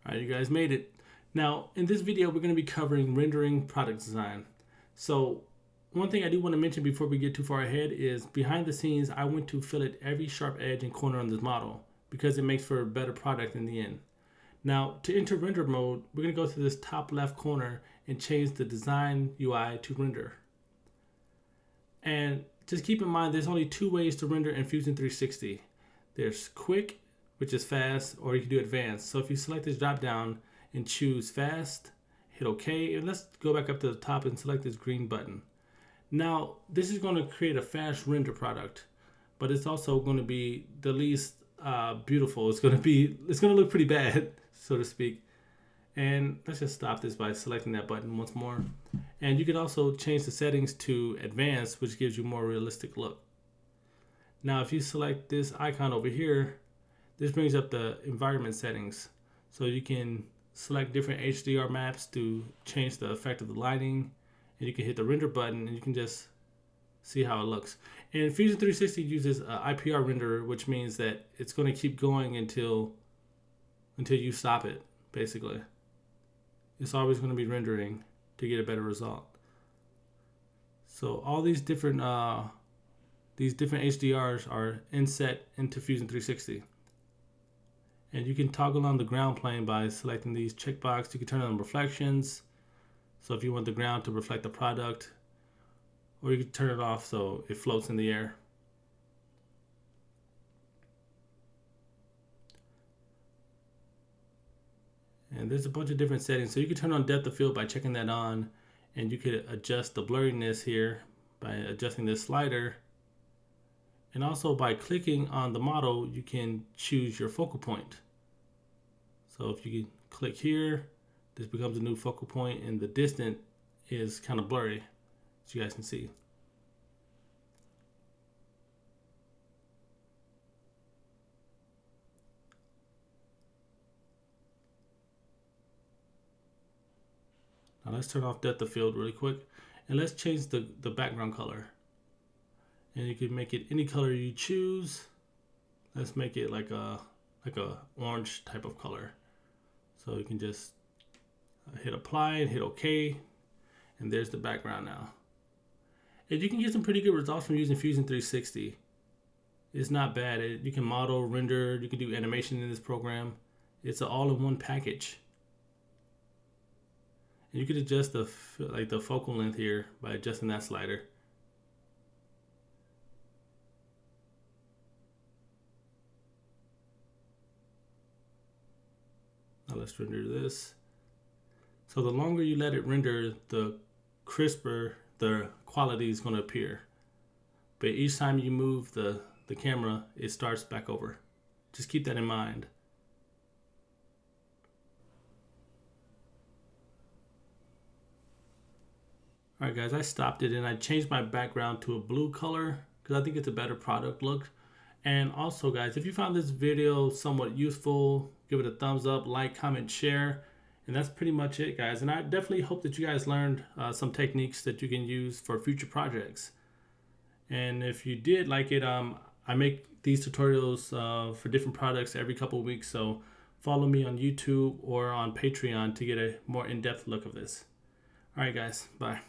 All right, you guys made it. Now, in this video, we're going to be covering rendering product design. So one thing I do want to mention before we get too far ahead is behind the scenes, I went to fillet every sharp edge and corner on this model because it makes for a better product in the end. Now, to enter render mode, we're going to go to this top left corner and change the design UI to render. And just keep in mind, there's only two ways to render in Fusion 360. There's quick, which is fast, or you can do advanced. So if you select this drop down and choose fast, hit OK, and let's go back up to the top and select this green button. Now, this is going to create a fast render product, but it's also going to be the least beautiful. It's going to look pretty bad, so to speak. And let's just stop this by selecting that button once more. And you can also change the settings to advanced, which gives you a more realistic look. Now, if you select this icon over here, this brings up the environment settings. So you can select different HDR maps to change the effect of the lighting. And you can hit the render button and you can just see how it looks. And Fusion 360 uses IPR renderer, which means that it's going to keep going until you stop it, basically. It's always going to be rendering to get a better result. So all these different HDRs are inset into Fusion 360. And you can toggle on the ground plane by selecting these checkbox. You can turn on reflections. So if you want the ground to reflect the product, or you can turn it off so it floats in the air. And there's a bunch of different settings. So you can turn on depth of field by checking that on, and you could adjust the blurriness here by adjusting this slider. And also by clicking on the model, you can choose your focal point. So if you click here, this becomes a new focal point, and the distance is kind of blurry, as you guys can see. Now let's turn off depth of field really quick, and let's change the background color. And you can make it any color you choose. Let's make it like a orange type of color. So you can just hit apply and hit OK, and there's the background now. And you can get some pretty good results from using Fusion 360. It's not bad. You can model, render, you can do animation in this program. It's an all-in-one package. And you can adjust the focal length here by adjusting that slider. Now let's render this. So the longer you let it render, the crisper the quality is going to appear. But each time you move the camera, it starts back over. Just keep that in mind. Alright guys, I stopped it and I changed my background to a blue color because I think it's a better product look. And also guys, if you found this video somewhat useful, give it a thumbs up, like, comment, share. And that's pretty much it guys. And I definitely hope that you guys learned some techniques that you can use for future projects. And if you did like it, I make these tutorials for different products every couple of weeks. So follow me on YouTube or on Patreon to get a more in-depth look of this. Alright guys, bye.